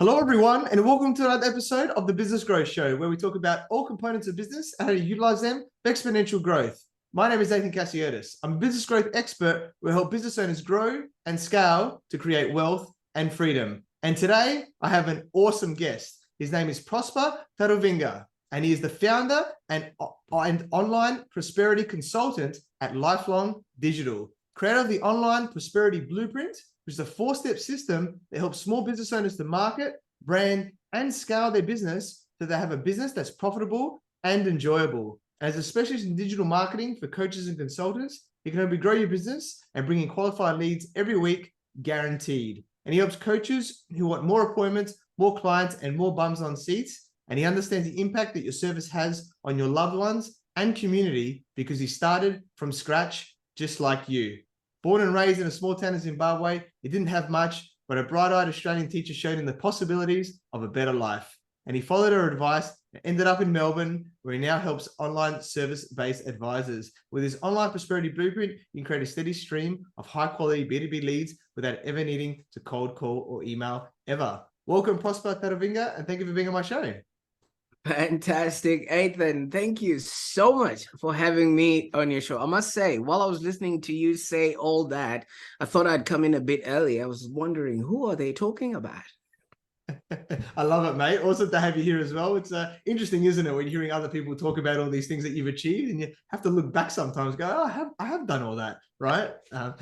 Hello, everyone, and welcome to another episode of the Business Growth Show, where we talk about all components of business and how to utilize them for exponential growth. My name is Athin Cassiotis. I'm a business growth expert who help business owners grow and scale to create wealth and freedom. And today, I have an awesome guest. His name is Prosper Taruvinga, and he is the founder and online prosperity consultant at Lifelong Digital, creator of the Online Prosperity Blueprint, which is a four-step system that helps small business owners to market, brand, and scale their business so they have a business that's profitable and enjoyable. As a specialist in digital marketing for coaches and consultants, you can help you grow your business and bring in qualified leads every week, guaranteed. And he helps coaches who want more appointments, more clients, and more bums on seats. And he understands the impact that your service has on your loved ones and community because he started from scratch just like you. Born and raised in a small town in Zimbabwe, he didn't have much, but a bright-eyed Australian teacher showed him the possibilities of a better life. And he followed her advice and ended up in Melbourne, where he now helps online service-based advisors. With his online prosperity blueprint, you can create a steady stream of high-quality B2B leads without ever needing to cold call or email ever. Welcome, Prosper Taruvinga, and thank you for being on my show. Fantastic, Athin. Thank you so much for having me on your show. I must say, while I was listening to you say all that, I thought I'd come in a bit early. I was wondering, who are they talking about? I love it, mate. Awesome to have you here as well. It's interesting, isn't it, when you're hearing other people talk about all these things that you've achieved, and you have to look back sometimes, go, oh, I have done all that, right? I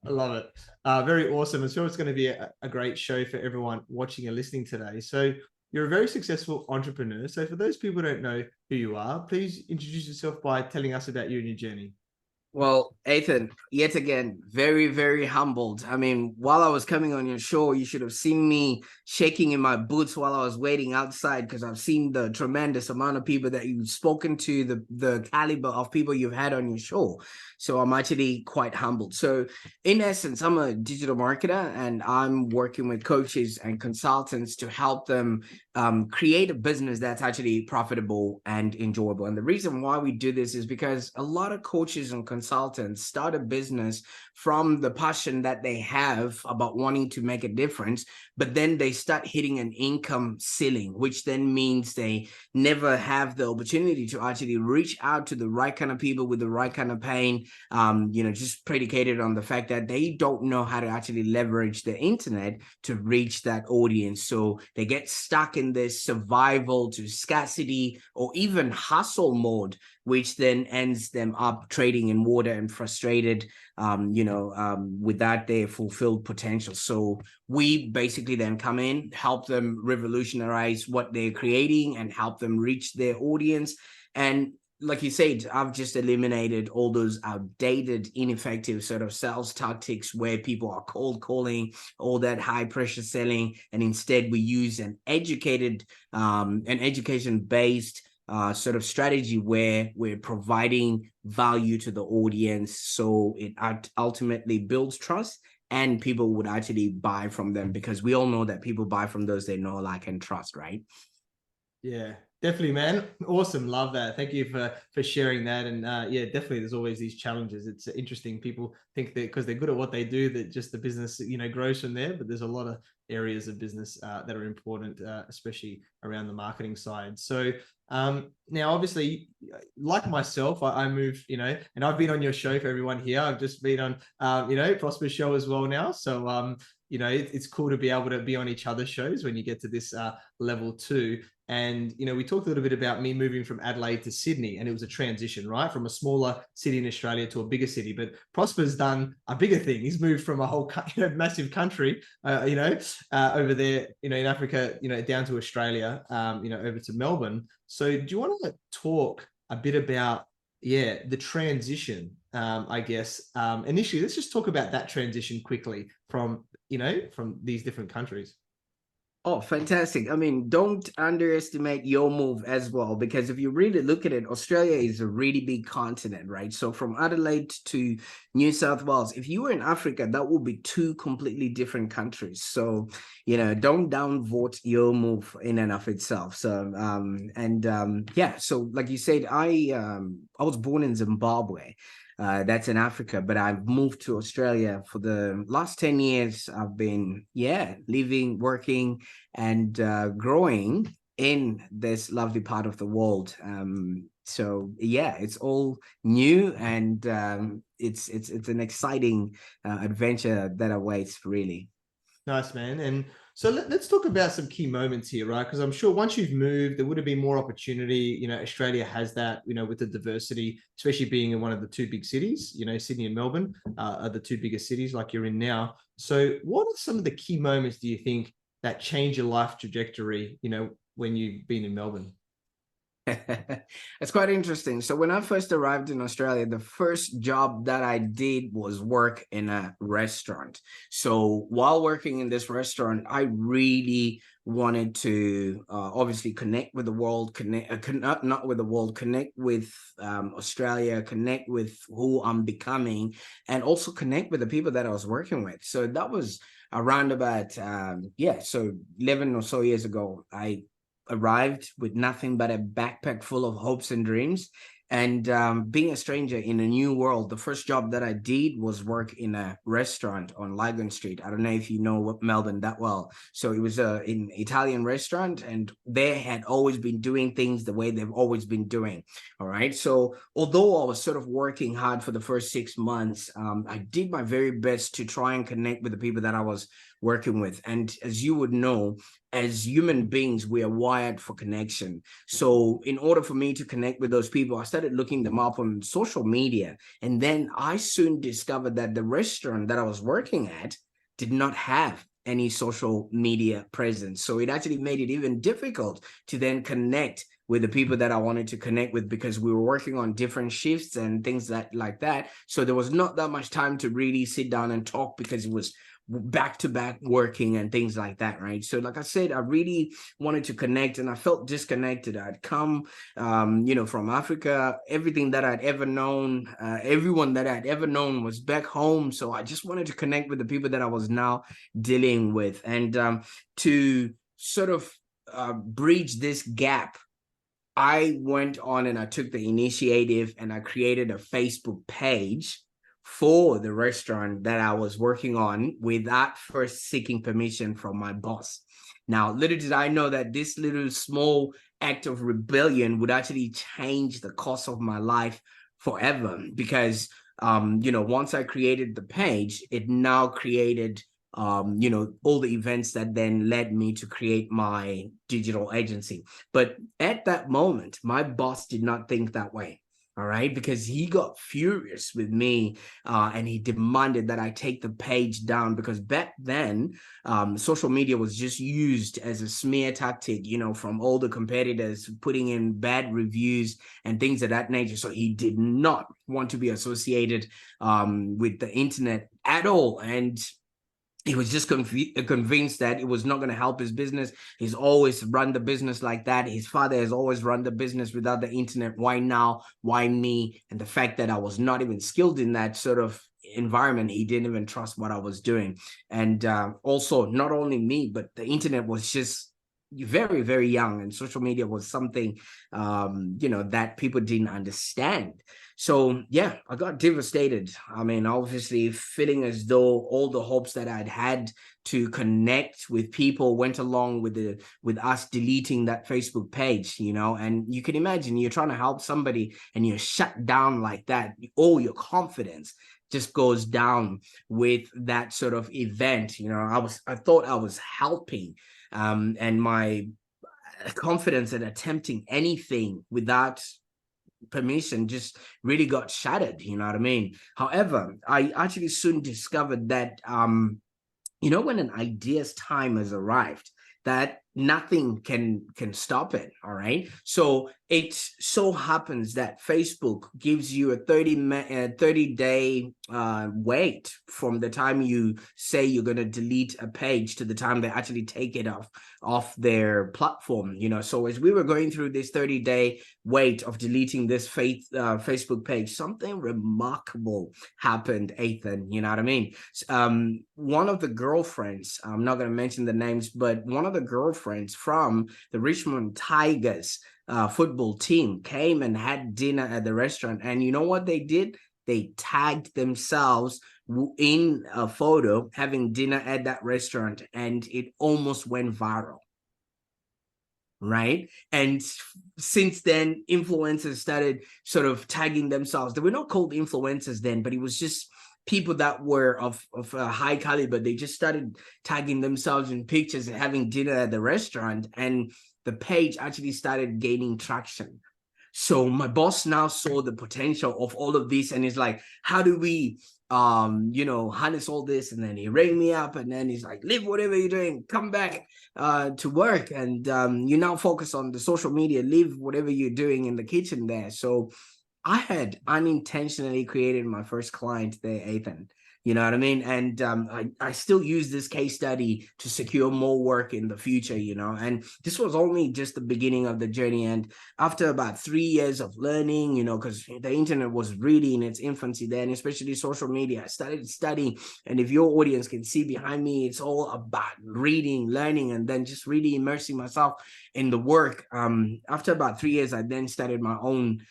love it. Very awesome. I'm sure it's going to be a great show for everyone watching and listening today. So you're a very successful entrepreneur. So for those people who don't know who you are, please introduce yourself by telling us about you and your journey. Well, Athin, yet again, very, very humbled. I mean, while I was coming on your show, you should have seen me shaking in my boots while I was waiting outside, because I've seen the tremendous amount of people that you've spoken to, the caliber of people you've had on your show. So I'm actually quite humbled. So in essence, I'm a digital marketer, and I'm working with coaches and consultants to help them create a business that's actually profitable and enjoyable. And the reason why we do this is because a lot of coaches and consultants start a business from the passion that they have about wanting to make a difference, but then they start hitting an income ceiling, which then means they never have the opportunity to actually reach out to the right kind of people with the right kind of pain, just predicated on the fact that they don't know how to actually leverage the internet to reach that audience. So they get stuck in this survival to scarcity or even hustle mode, which then ends them up trading in water and frustrated, without their fulfilled potential. So we basically then come in, help them revolutionize what they're creating and help them reach their audience. And like you said, I've just eliminated all those outdated, ineffective sort of sales tactics where people are cold calling, all that high pressure selling. And instead we use an education-based sort of strategy where we're providing value to the audience, so it ultimately builds trust and people would actually buy from them, because we all know that people buy from those they know, like, and trust, right? Yeah, definitely, man. Awesome. Love that. Thank you for sharing that. And yeah, definitely there's always these challenges. It's interesting. People think that because they're good at what they do, that just the business, grows from there. But there's a lot of areas of business that are important, especially around the marketing side. So now, obviously, like myself, I moved, and I've been on your show for everyone here. I've just been on, Prosper's show as well now. So, it's cool to be able to be on each other's shows when you get to this level too. And, we talked a little bit about me moving from Adelaide to Sydney, and it was a transition, right? From a smaller city in Australia to a bigger city. But Prosper's done a bigger thing. He's moved from a whole, massive country, over there, in Africa, down to Australia, over to Melbourne. So do you want to talk a bit about, the transition, I guess, initially? Let's just talk about that transition quickly from these different countries. Oh, fantastic. I mean, don't underestimate your move as well, because if you really look at it, Australia is a really big continent, right? So from Adelaide to New South Wales, if you were in Africa, that would be two completely different countries. So, don't downvote your move in and of itself. So, so like you said, I was born in Zimbabwe. That's in Africa, but I've moved to Australia for the last 10 years. I've been, living, working, and growing in this lovely part of the world. So it's all new, and it's an exciting adventure that awaits, really. Nice, man. And so let's talk about some key moments here, right? Because I'm sure once you've moved, there would have been more opportunity. You know, Australia has that, you know, with the diversity, especially being in one of the two big cities, you know, Sydney and Melbourne are the two biggest cities like you're in now. So what are some of the key moments, do you think, that change your life trajectory, you know, when you've been in Melbourne? It's quite interesting. So when I first arrived in Australia, the first job that I did was work in a restaurant. So while working in this restaurant, I really wanted to obviously connect with the world, not with the world, connect with Australia, connect with who I'm becoming, and also connect with the people that I was working with. So that was around about, so 11 or so years ago. I arrived with nothing but a backpack full of hopes and dreams, and being a stranger in a new world. The first job that I did was work in a restaurant on Lygon Street. I don't know if you know Melbourne that well. So it was an Italian restaurant, and they had always been doing things the way they've always been doing. All right. So although I was sort of working hard for the first 6 months, I did my very best to try and connect with the people that I was working with. And as you would know, as human beings, we are wired for connection. So in order for me to connect with those people, I started looking them up on social media. And then I soon discovered that the restaurant that I was working at did not have any social media presence. So it actually made it even difficult to then connect with the people that I wanted to connect with, because we were working on different shifts and things like that. So there was not that much time to really sit down and talk, because it was back-to-back working and things like that, right? So like I said, I really wanted to connect, and I felt disconnected. I'd come from Africa. Everything that I'd ever known, everyone that I'd ever known was back home. So I just wanted to connect with the people that I was now dealing with. And to sort of bridge this gap, I went on and I took the initiative, and I created a Facebook page for the restaurant that I was working on without first seeking permission from my boss. Now, little did I know that this little small act of rebellion would actually change the course of my life forever, because once I created the page, it now created all the events that then led me to create my digital agency. But at that moment, my boss did not think that way. All right, because he got furious with me, and he demanded that I take the page down, because back then, social media was just used as a smear tactic, from all the competitors putting in bad reviews and things of that nature. So he did not want to be associated with the internet at all. And he was just convinced that it was not going to help his business. He's always run the business like that. His father has always run the business without the internet. Why now? Why me? And the fact that I was not even skilled in that sort of environment, he didn't even trust what I was doing. And also, not only me, but the internet was just very, very young, and social media was something that people didn't understand. So I got devastated. I mean, obviously feeling as though all the hopes that I'd had to connect with people went along with us deleting that Facebook page, and you can imagine, you're trying to help somebody and you're shut down like that. All your confidence just goes down with that sort of event. I thought I was helping, and my confidence in attempting anything without permission just really got shattered. You know what I mean? However, I actually soon discovered that when an idea's time has arrived, that nothing can stop it. All right. So it so happens that Facebook gives you a 30-day wait from the time you say you're going to delete a page to the time they actually take it off their platform. So as we were going through this 30-day wait of deleting this Facebook page, something remarkable happened, Athin. You know what I mean? One of the girlfriends, I'm not going to mention the names, but one of the girlfriends from the Richmond Tigers football team came and had dinner at the restaurant. And you know what they did? they tagged themselves in a photo having dinner at that restaurant, and it almost went viral. Right. And since then, influencers started sort of tagging themselves. They were not called influencers then, but it was just people that were of a high caliber. They just started tagging themselves in pictures and having dinner at the restaurant, and the page actually started gaining traction. So my boss now saw the potential of all of this, and he's like, how do we harness all this? And then he rang me up, and then he's like, leave whatever you're doing, come back to work, and you now focus on the social media, leave whatever you're doing in the kitchen there. So I had unintentionally created my first client there, Athin. You know what I mean? And I still use this case study to secure more work in the future, and this was only just the beginning of the journey. And after about 3 years of learning, because the internet was really in its infancy then, especially social media, I started studying. And if your audience can see behind me, it's all about reading, learning, and then just really immersing myself in the work. After about 3 years, I then started my own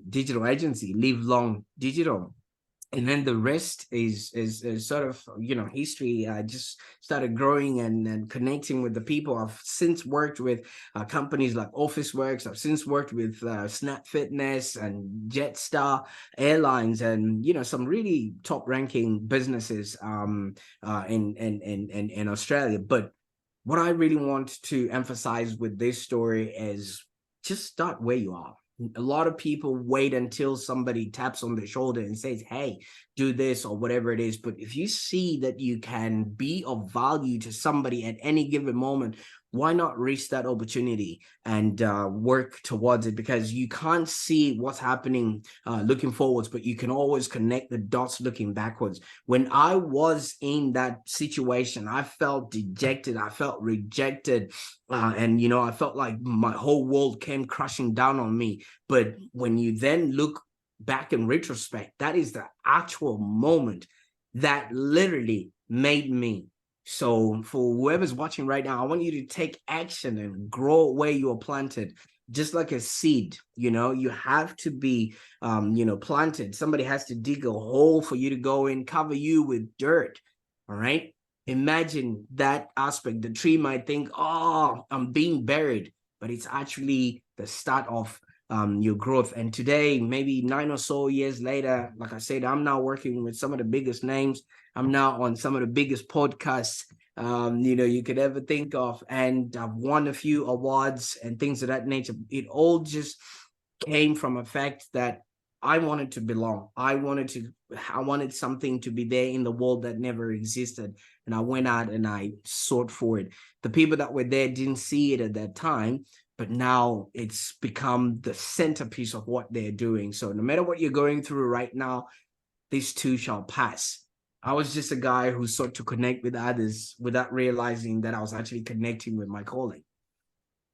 digital agency, Live Long Digital. And then the rest is sort of, history. I just started growing and connecting with the people. I've since worked with companies like Officeworks. I've since worked with Snap Fitness and Jetstar Airlines, and, some really top ranking businesses in Australia. But what I really want to emphasize with this story is just start where you are. A lot of people wait until somebody taps on their shoulder and says, hey, do this or whatever it is. But if you see that you can be of value to somebody at any given moment, why not reach that opportunity and work towards it? Because you can't see what's happening looking forwards, but you can always connect the dots looking backwards. When I was in that situation, I felt dejected. I felt rejected. And, I felt like my whole world came crashing down on me. But when you then look back in retrospect, that is the actual moment that literally made me. So for whoever's watching right now, I want you to take action and grow where you are planted. Just like a seed, you have to be, planted. Somebody has to dig a hole for you to go in, cover you with dirt. All right. Imagine that aspect. The tree might think, oh, I'm being buried, but it's actually the start of your growth. And today, maybe 9 or so years later, like I said, I'm now working with some of the biggest names. I'm now on some of the biggest podcasts you could ever think of, and I've won a few awards and things of that nature. It all just came from a fact that I wanted to belong. I wanted something to be there in the world that never existed, and I went out and I sought for it. The people that were there didn't see it at that time, but now it's become the centerpiece of what they're doing. So no matter what you're going through right now, this too shall pass. I was just a guy who sought to connect with others without realizing that I was actually connecting with my calling.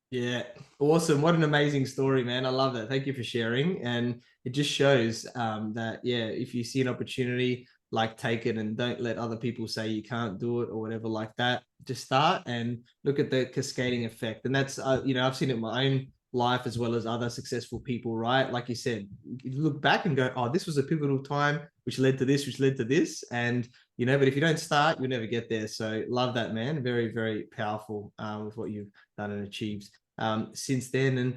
Yeah, awesome. What an amazing story, man. I love that. Thank you for sharing. And it just shows that, if you see an opportunity, like, take it, and don't let other people say you can't do it or whatever like that. Just start and look at the cascading effect. And that's, I've seen it in my own life as well as other successful people, right? Like you said, you look back and go, oh, this was a pivotal time, which led to this, And, but if you don't start, you'll never get there. So love that, man. Very, very powerful with what you've done and achieved since then. And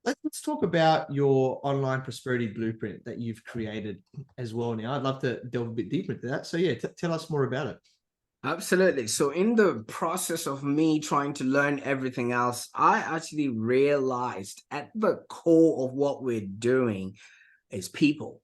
let's talk about your online prosperity blueprint that you've created as well now. I'd love to delve a bit deeper into that. So tell us more about it. Absolutely. So in the process of me trying to learn everything else, I actually realized at the core of what we're doing is people.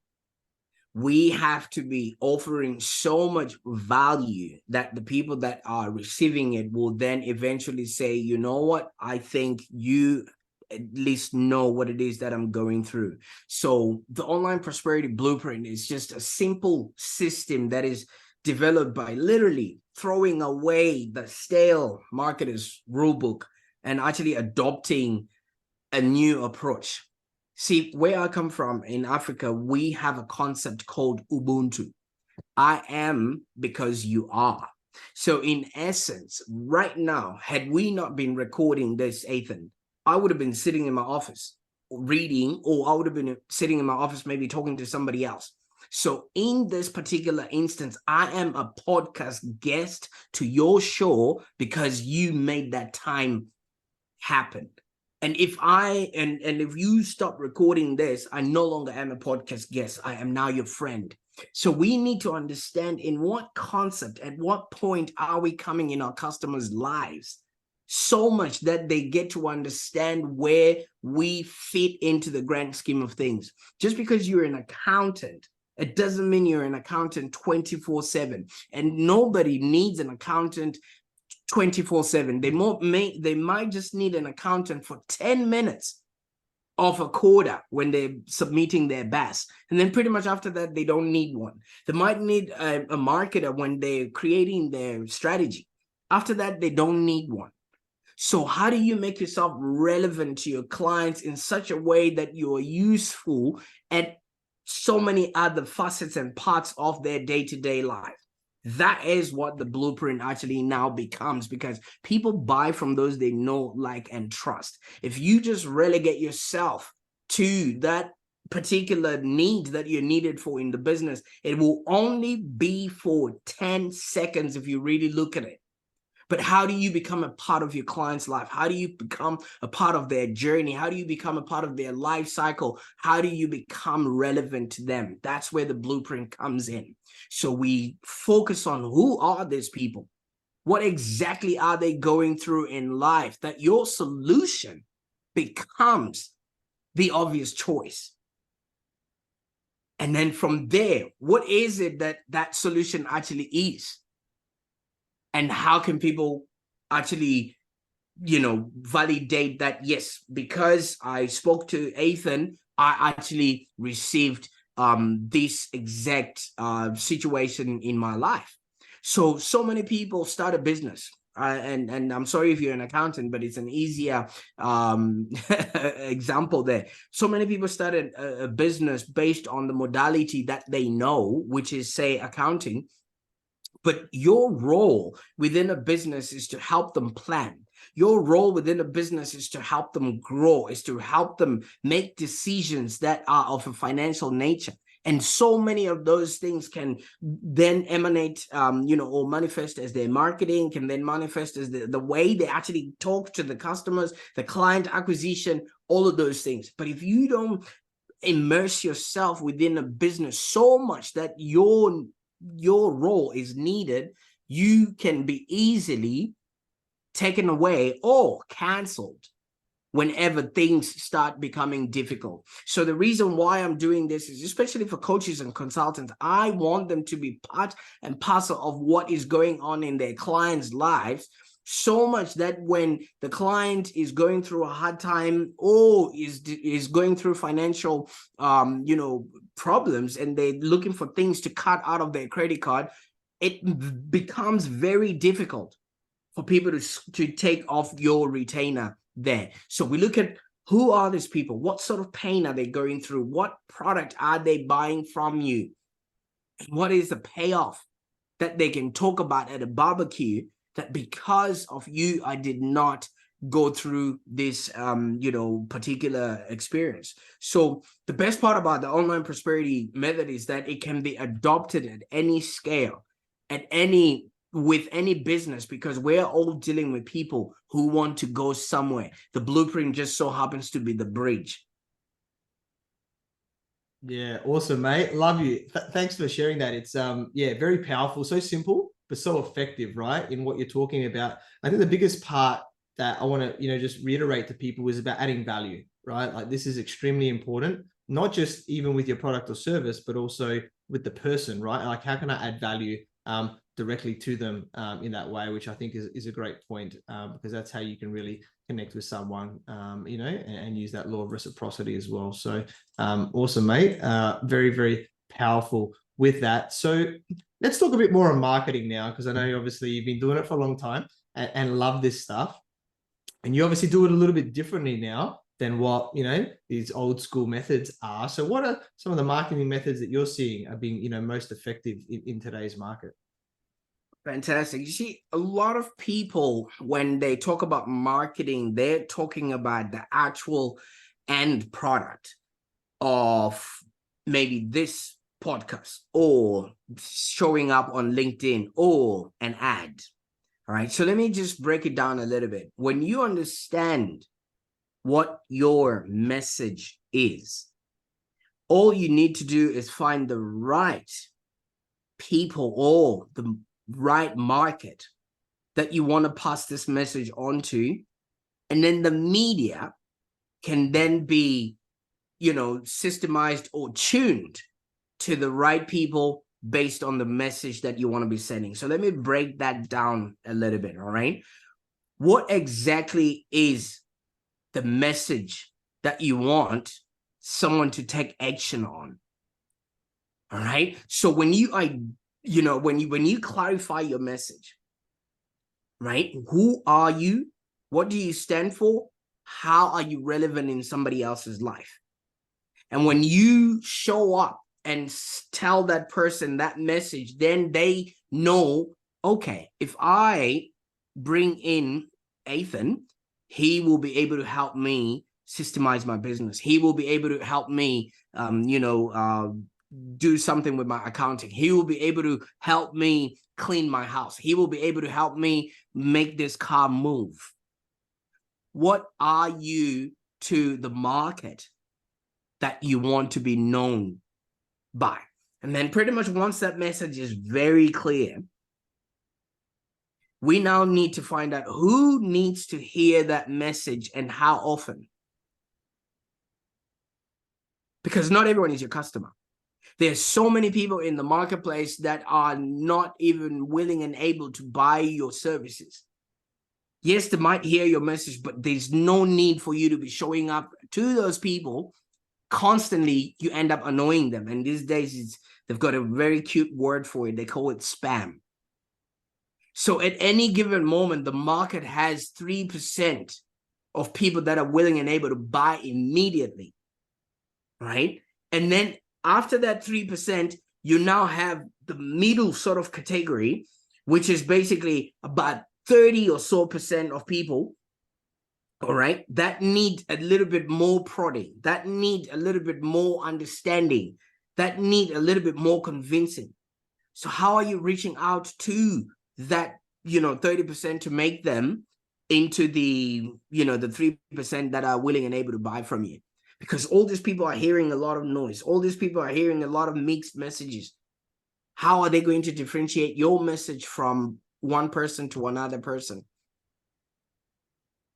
We have to be offering so much value that the people that are receiving it will then eventually say, you know what, I think you at least know what it is that I'm going through. So the online prosperity blueprint is just a simple system that is developed by literally throwing away the stale marketer's rulebook and actually adopting a new approach. See, where I come from in Africa, we have a concept called Ubuntu. I am because you are. So in essence, right now, had we not been recording this, Athin, I would have been sitting in my office reading, or I would have been sitting in my office maybe talking to somebody else. So in this particular instance, I am a podcast guest to your show because you made that time happen. And if if you stop recording this, I no longer am a podcast guest. I am now your friend. So we need to understand in what concept, at what point are we coming in our customers' lives so much that they get to understand where we fit into the grand scheme of things. Just because you're an accountant, it doesn't mean you're an accountant 24/7. And nobody needs an accountant 24/7. They might just need an accountant for 10 minutes of a quarter when they're submitting their BAS. And then pretty much after that, they don't need one. They might need a marketer when they're creating their strategy. After that, they don't need one. So how do you make yourself relevant to your clients in such a way that you are useful at so many other facets and parts of their day-to-day life? That is what the blueprint actually now becomes, because people buy from those they know, like, and trust. If you just relegate yourself to that particular need that you're needed for in the business, it will only be for 10 seconds if you really look at it. But how do you become a part of your client's life? How do you become a part of their journey? How do you become a part of their life cycle? How do you become relevant to them? That's where the blueprint comes in. So we focus on who are these people? What exactly are they going through in life that your solution becomes the obvious choice? And then from there, what is it that that solution actually is? And how can people actually, validate that, yes, because I spoke to Athin, I actually received this exact situation in my life. So many people start a business. And I'm sorry if you're an accountant, but it's an easier example there. So many people started a business based on the modality that they know, which is, say, accounting. But your role within a business is to help them plan. Your role within a business is to help them grow, is to help them make decisions that are of a financial nature. And so many of those things can then emanate, or manifest as their marketing, can then manifest as the way they actually talk to the customers, the client acquisition, all of those things. But if you don't immerse yourself within a business so much that your role is needed, you can be easily taken away or canceled whenever things start becoming difficult. So the reason why I'm doing this is, especially for coaches and consultants, I want them to be part and parcel of what is going on in their clients' lives, so much that when the client is going through a hard time or is going through financial problems, and they're looking for things to cut out of their credit card, it becomes very difficult for people to take off your retainer there. So we look at, who are these people? What sort of pain are they going through? What product are they buying from you? And what is the payoff that they can talk about at a barbecue, that because of you, I did not go through this particular experience. So the best part about the online prosperity method is that it can be adopted at any scale, with any business, because we're all dealing with people who want to go somewhere. The blueprint just so happens to be the bridge. Yeah, awesome, mate. Love you. Thanks for sharing that. It's very powerful, so simple, but so effective, right? In what you're talking about. I think the biggest part that I want to, just reiterate to people is about adding value, right? Like, this is extremely important, not just even with your product or service, but also with the person, right? Like, how can I add value directly to them in that way, which I think is a great point, because that's how you can really connect with someone, and use that law of reciprocity as well. So awesome, mate. Very, very powerful with that. So let's talk a bit more on marketing now, because I know obviously you've been doing it for a long time and love this stuff. And you obviously do it a little bit differently now than what, these old school methods are. So what are some of the marketing methods that you're seeing are being, most effective in today's market? Fantastic. You see, a lot of people, when they talk about marketing, they're talking about the actual end product of maybe this podcast or showing up on LinkedIn or an ad. All right. So let me just break it down a little bit. When you understand what your message is, all you need to do is find the right people or the right market that you want to pass this message on to. And then the media can then be, systemized or tuned to the right people based on the message that you want to be sending. So let me break that down a little bit. All right. What exactly is the message that you want someone to take action on? All right. So when you clarify your message, right? Who are you? What do you stand for? How are you relevant in somebody else's life? And when you show up and tell that person that message, then they know, okay, if I bring in Athin, he will be able to help me systemize my business. He will be able to help me, do something with my accounting. He will be able to help me clean my house. He will be able to help me make this car move. What are you to the market that you want to be known by? And then pretty much once that message is very clear, we now need to find out who needs to hear that message and how often. Because not everyone is your customer. There's so many people in the marketplace that are not even willing and able to buy your services. Yes, they might hear your message, but there's no need for you to be showing up to those people constantly. You end up annoying them. And these days, they've got a very cute word for it. They call it spam. So at any given moment, the market has 3% of people that are willing and able to buy immediately, right? And then after that 3%, you now have the middle sort of category, which is basically about 30 or so % of people, all right, that need a little bit more prodding, that need a little bit more understanding, that need a little bit more convincing. So how are you reaching out to that, 30% to make them into the, the 3% that are willing and able to buy from you? Because all these people are hearing a lot of noise. All these people are hearing a lot of mixed messages. How are they going to differentiate your message from one person to another person?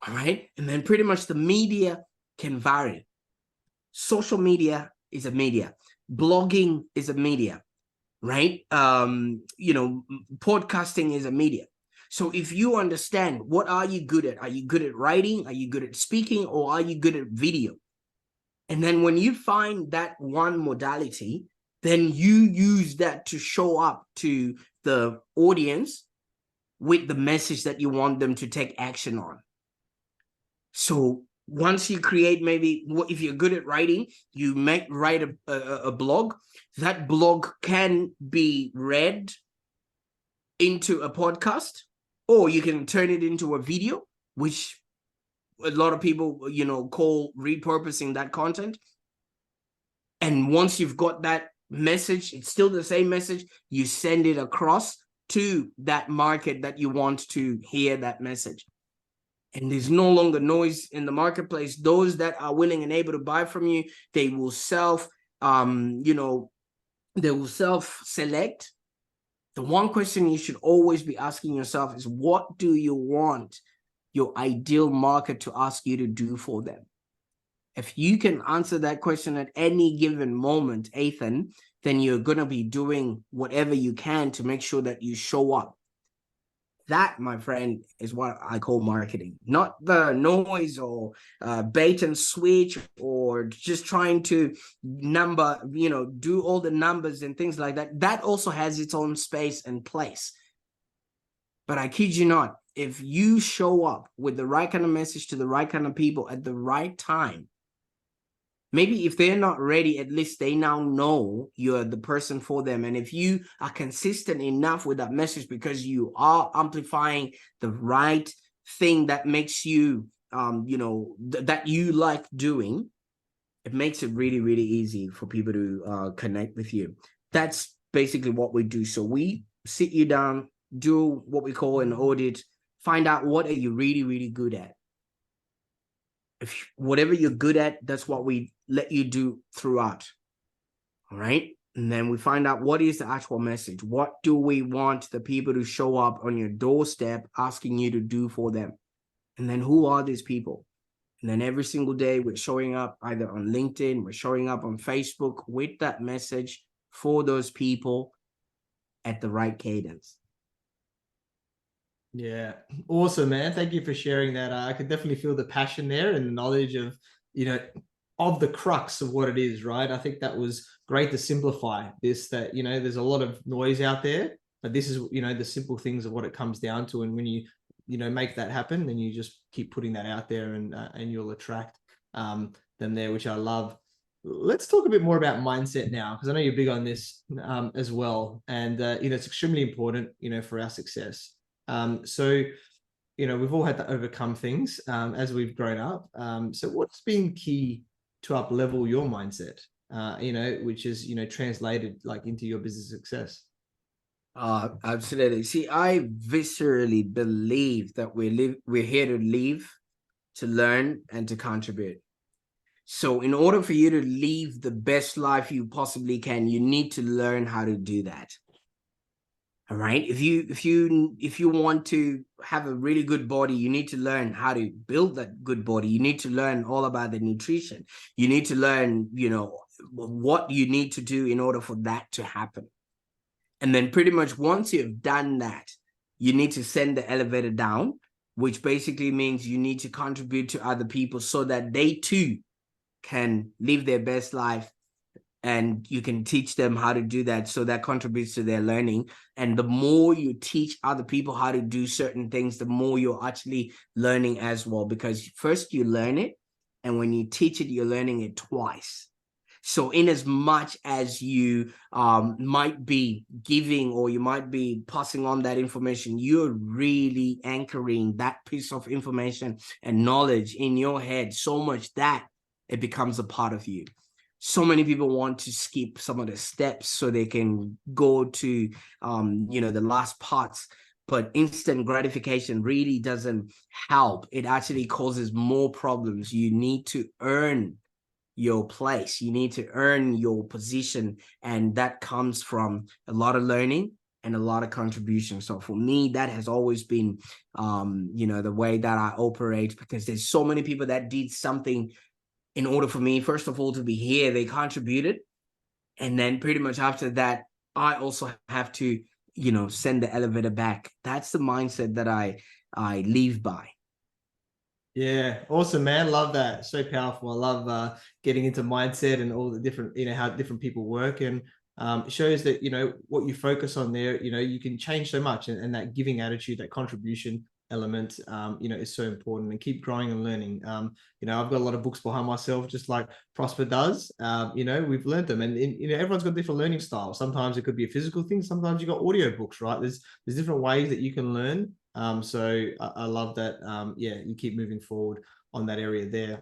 All right. And then pretty much the media can vary. Social media is a media. Blogging is a media, right? Podcasting is a media. So if you understand, what are you good at? Are you good at writing? Are you good at speaking? Or are you good at video? And then when you find that one modality, then you use that to show up to the audience with the message that you want them to take action on. So once you create, maybe if you're good at writing, you might write a blog. That blog can be read into a podcast, or you can turn it into a video, which a lot of people, call repurposing that content. And once you've got that message, it's still the same message, you send it across to that market that you want to hear that message. And there's no longer noise in the marketplace. Those that are willing and able to buy from you, they will self-select. The one question you should always be asking yourself is, what do you want your ideal market to ask you to do for them? If you can answer that question at any given moment, Athin, then you're going to be doing whatever you can to make sure that you show up. That, my friend, is what I call marketing, not the noise or bait and switch or just trying to do all the numbers and things like that. That also has its own space and place. But I kid you not, if you show up with the right kind of message to the right kind of people at the right time, maybe if they're not ready, at least they now know you're the person for them. And if you are consistent enough with that message because you are amplifying the right thing that makes you, that you like doing, it makes it really, really easy for people to connect with you. that's basically what we do. So we sit you down, do what we call an audit, find out what are you really, really good at. If whatever you're good at, that's what we let you do throughout. All right. And then we find out what is the actual message. What do we want the people to show up on your doorstep asking you to do for them? And then who are these people? And then every single day we're showing up either on LinkedIn, we're showing up on Facebook with that message for those people at the right cadence. Yeah, awesome, man. Thank you for sharing that. I could definitely feel the passion there and the knowledge of, of the crux of what it is, right? I think that was great to simplify this, that, there's a lot of noise out there, but this is, the simple things of what it comes down to. And when you make that happen, then you just keep putting that out there and you'll attract them there, which I love. Let's talk a bit more about mindset now, because I know you're big on this as well. And, it's extremely important, for our success. So, we've all had to overcome things as we've grown up. So what's been key to up level your mindset, which is, translated like into your business success? Absolutely. See, I viscerally believe that we're here to live, to learn, and to contribute. So in order for you to live the best life you possibly can, you need to learn how to do that. All right. If you want to have a really good body, you need to learn how to build that good body. You need to learn all about the nutrition. You need to learn, what you need to do in order for that to happen. And then pretty much once you've done that, you need to send the elevator down, which basically means you need to contribute to other people so that they too can live their best life. And you can teach them how to do that. So that contributes to their learning. And the more you teach other people how to do certain things, the more you're actually learning as well. Because first you learn it, and when you teach it, you're learning it twice. So in as much as you might be giving or you might be passing on that information, you're really anchoring that piece of information and knowledge in your head so much that it becomes a part of you. So many people want to skip some of the steps so they can go to, the last parts, but instant gratification really doesn't help. It actually causes more problems. You need to earn your place. You need to earn your position. And that comes from a lot of learning and a lot of contribution. So for me, that has always been, the way that I operate, because there's so many people that did something in order for me, first of all, to be here. They contributed. And then pretty much after that, I also have to, send the elevator back. That's the mindset that I live by. Yeah, awesome, man. Love that. So powerful. I love getting into mindset and all the different, how different people work. And it shows that, what you focus on there, you can change so much. And that giving attitude, that contribution element, is so important, and keep growing and learning. I've got a lot of books behind myself, just like Prosper does. We've learned them, and everyone's got different learning styles. Sometimes it could be a physical thing. Sometimes you've got audio books, right? There's different ways that you can learn. So I love that. You keep moving forward on that area there.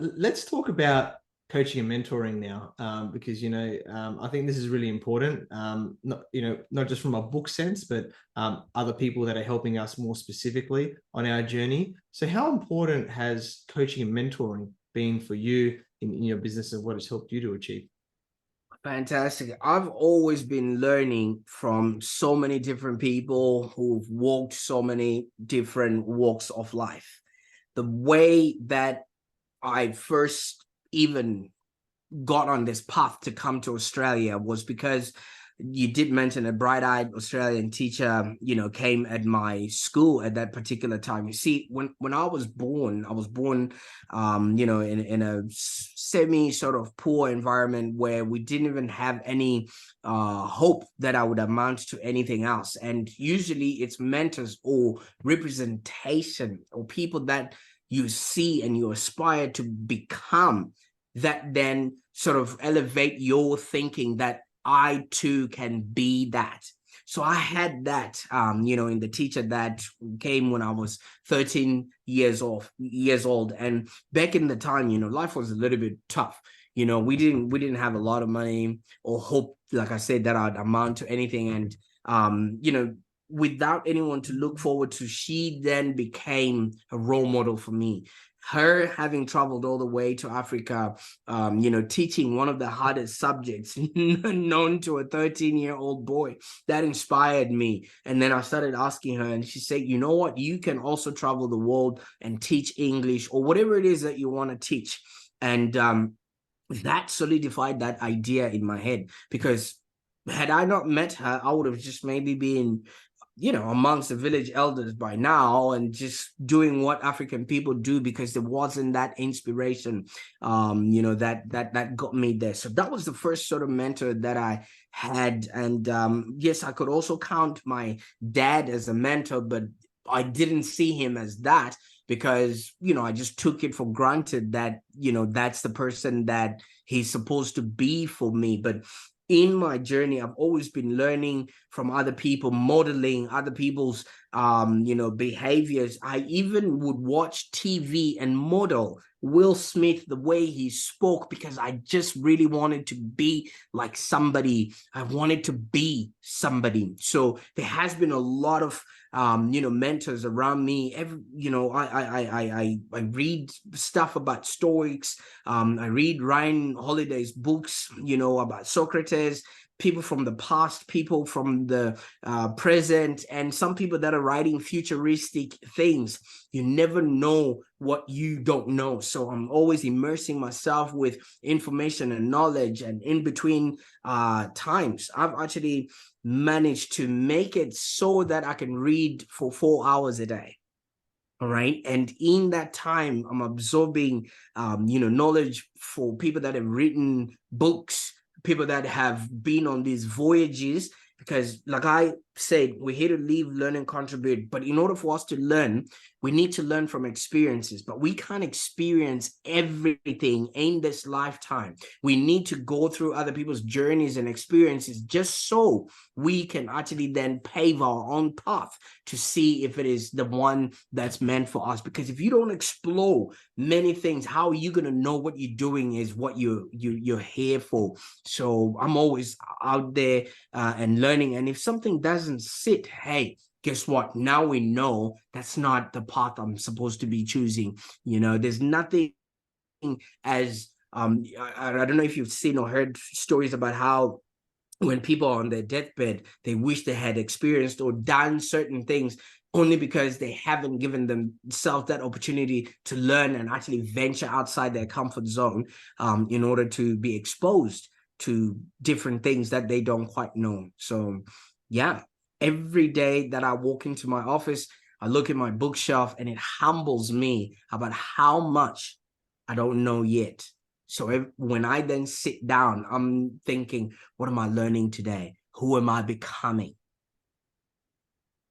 Let's talk about coaching and mentoring now, because I think this is really important. Not just from a book sense, but other people that are helping us more specifically on our journey. So how important has coaching and mentoring been for you in your business, and what it's helped you to achieve? Fantastic. I've always been learning from so many different people who've walked so many different walks of life. The way that I first even got on this path to come to Australia was because you did mention a bright-eyed Australian teacher, came at my school at that particular time. You see, when I was born, in a semi sort of poor environment where we didn't even have any hope that I would amount to anything else. And usually it's mentors or representation or people that you see and you aspire to become that then sort of elevate your thinking that I too can be that. So I had that, in the teacher that came when I was 13 years old. And back in the time, life was a little bit tough. We didn't have a lot of money or hope like I said, that I'd amount to anything. And, you know, without anyone to look forward to, she then became a role model for me. Her having traveled all the way to Africa, you know, teaching one of the hardest subjects known to a 13-year-old boy, that inspired me. And then I started asking her, and she said, you know what, you can also travel the world and teach English or whatever it is that you want to teach. And that solidified that idea in my head, because had I not met her, I would have just maybe been, you know, amongst the village elders by now and just doing what African people do, because there wasn't that inspiration, you know, that got me there. So that was the first sort of mentor that I had. And yes, I could also count my dad as a mentor, but I didn't see him as that, because, you know, I just took it for granted that, you know, that's the person that he's supposed to be for me. But in my journey, I've always been learning from other people, modeling other people's, you know, behaviors. I even would watch TV and model Will Smith, the way he spoke, because I just really wanted to be like somebody. I wanted to be somebody. So there has been a lot of, you know, mentors around me. You know, I read stuff about Stoics. I read Ryan Holiday's books, you know, about Socrates, people from the past, people from the present, and some people that are writing futuristic things. You never know what you don't know. So I'm always immersing myself with information and knowledge. And in between times, I've actually managed to make it so that I can read for 4 hours a day. All right. And in that time, I'm absorbing, you know, knowledge for people that have written books, people that have been on these voyages. Because like I said, we're here to live, learn, and contribute. But in order for us to learn, we need to learn from experiences. But we can't experience everything in this lifetime. We need to go through other people's journeys and experiences just so we can actually then pave our own path to see if it is the one that's meant for us. Because if you don't explore many things, how are you going to know what you're doing is what you're here for? So I'm always out there and learning. And if something doesn't sit, hey, guess what? Now we know that's not the path I'm supposed to be choosing. You know, there's nothing as I don't know if you've seen or heard stories about how when people are on their deathbed, they wish they had experienced or done certain things only because they haven't given themselves that opportunity to learn and actually venture outside their comfort zone in order to be exposed to different things that they don't quite know. So yeah, every day that I walk into my office, I look at my bookshelf and it humbles me about how much I don't know yet. So when I then sit down, I'm thinking, what am I learning today? Who am I becoming?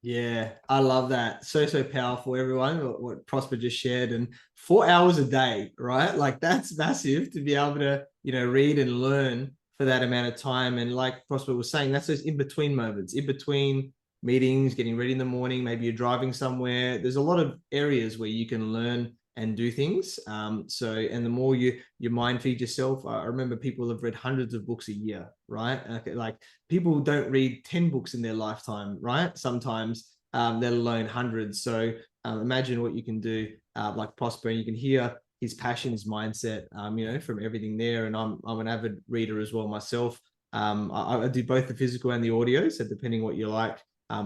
Yeah, I love that. So powerful, everyone, what Prosper just shared. And 4 hours a day, right? Like that's massive to be able to, you know, read and learn for that amount of time. And like Prosper was saying, that's those in-between moments, in between meetings, getting ready in the morning, maybe you're driving somewhere. There's a lot of areas where you can learn and do things. And the more you mind feed yourself, I remember people have read hundreds of books a year, right? Like people don't read 10 books in their lifetime, right? Sometimes, let alone hundreds. So imagine what you can do, like Prosper, and you can hear his passion, his mindset, you know, from everything there. And I'm an avid reader as well myself. I do both the physical and the audio. So depending what you like,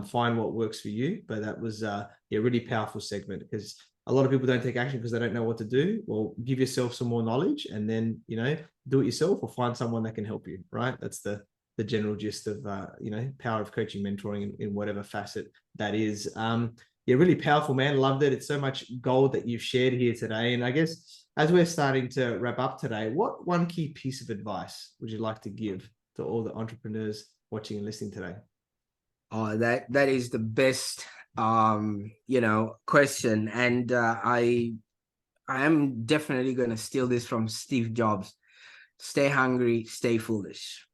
find what works for you. But that was a really powerful segment, because a lot of people don't take action because they don't know what to do. Well, give yourself some more knowledge and then, you know, do it yourself or find someone that can help you, right? That's the general gist of, you know, power of coaching, mentoring in whatever facet that is. Yeah, really powerful, man. Loved it. It's so much gold that you've shared here today. And I guess as we're starting to wrap up today, what one key piece of advice would you like to give to all the entrepreneurs watching and listening today? Oh, that is the best you know, question. And I am definitely going to steal this from Steve Jobs. Stay hungry, stay foolish.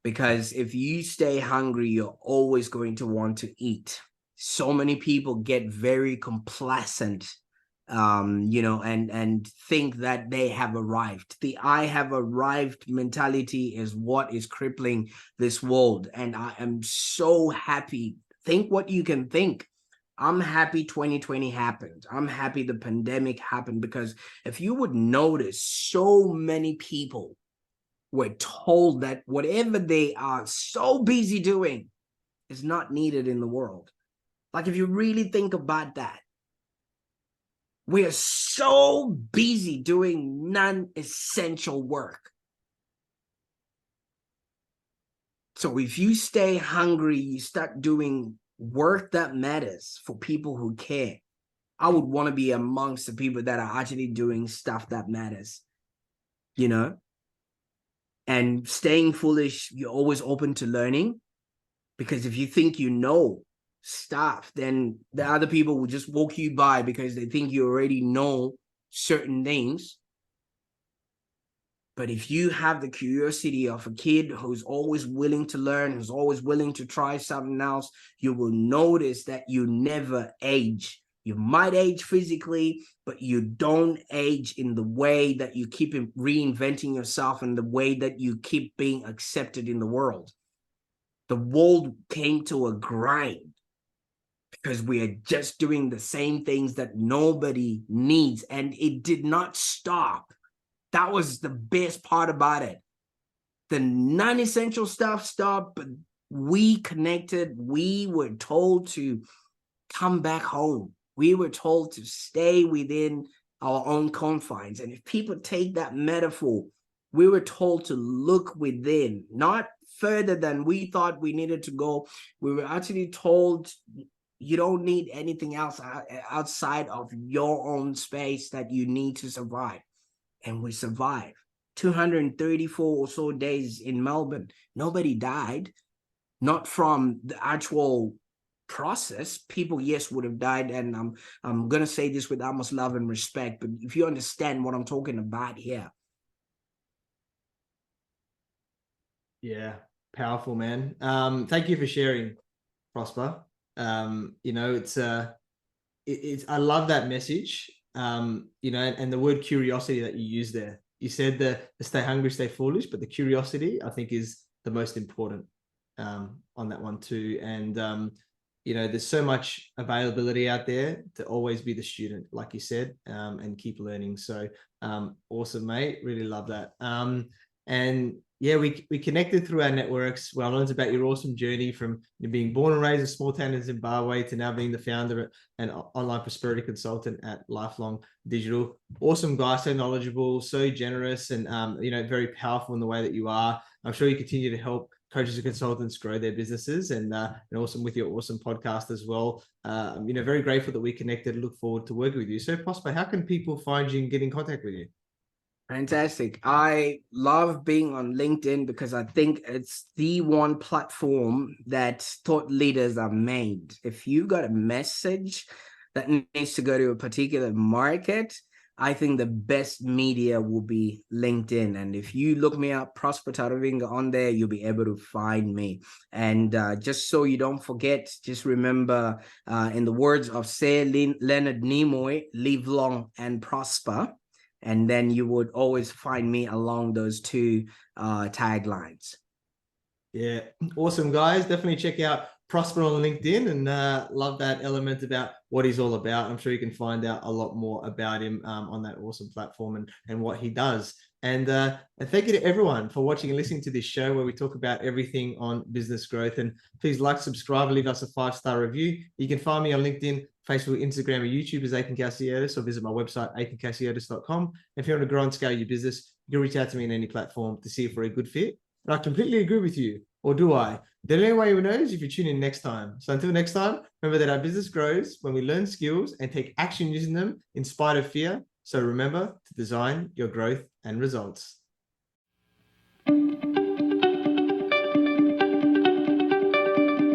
Because if you stay hungry, you're always going to want to eat. So many people get very complacent and think that they have arrived. The I have arrived mentality is what is crippling this world. And I am so happy. Think what you can think. I'm happy 2020 happened. I'm happy the pandemic happened, because if you would notice, so many people were told that whatever they are so busy doing is not needed in the world. Like, if you really think about that, we are so busy doing non-essential work. So if you stay hungry, you start doing work that matters for people who care. I would want to be amongst the people that are actually doing stuff that matters, and staying foolish. You're always open to learning, because if you think you know stuff, then the other people will just walk you by because they think you already know certain things. But if you have the curiosity of a kid who's always willing to learn, who's always willing to try something else, you will notice that you never age. You might age physically, but you don't age in the way that you keep reinventing yourself, and the way that you keep being accepted in the world. The world came to a grind because we are just doing the same things that nobody needs, and it did not stop. That was the best part about it. The non-essential stuff stopped, but we connected. We were told to come back home. We were told to stay within our own confines. And if people take that metaphor, we were told to look within, not further than we thought we needed to go. We were actually told you don't need anything else outside of your own space that you need to survive. And we survived 234 or so days in Melbourne. Nobody died, not from the actual process. People, yes, would have died. And I'm going to say this with utmost love and respect, but if you understand what I'm talking about here. Yeah, powerful, man. Thank you for sharing, Prosper. It's I love that message. And the word curiosity that you use there. You said the stay hungry, stay foolish, but the curiosity, I think, is the most important on that one too. And there's so much availability out there to always be the student, like you said, and keep learning. So awesome, mate. Really love that. And yeah, we connected through our networks where I learned about your awesome journey from being born and raised in a small town in Zimbabwe to now being the founder and online prosperity consultant at Lifelong Digital. Awesome guy, so knowledgeable, so generous, and very powerful in the way that you are. I'm sure you continue to help coaches and consultants grow their businesses, and awesome with your awesome podcast as well. Very grateful that we connected. Look forward to working with you. So Prosper, how can people find you and get in contact with you? Fantastic. I love being on LinkedIn because I think it's the one platform that thought leaders are made. If you've got a message that needs to go to a particular market, I think the best media will be LinkedIn. And if you look me up, Prosper Taruvinga, on there, you'll be able to find me. And just so you don't forget, just remember, in the words of Sir Leonard Nimoy, live long and prosper. And then you would always find me along those two taglines. Yeah, awesome, guys. Definitely check out Prosper on LinkedIn, and love that element about what he's all about. I'm sure you can find out a lot more about him on that awesome platform and what he does. And thank you to everyone for watching and listening to this show where we talk about everything on business growth. And please like, subscribe, and leave us a 5-star review. You can find me on LinkedIn, Facebook, Instagram, or YouTube as Athin Cassiotis, or visit my website, athincassiotis.com. If you want to grow and scale your business, you can reach out to me in any platform to see if we're a good fit. And I completely agree with you. Or do I? The only way we know is if you tune in next time. So until next time, remember that our business grows when we learn skills and take action using them in spite of fear. So remember to design your growth and results.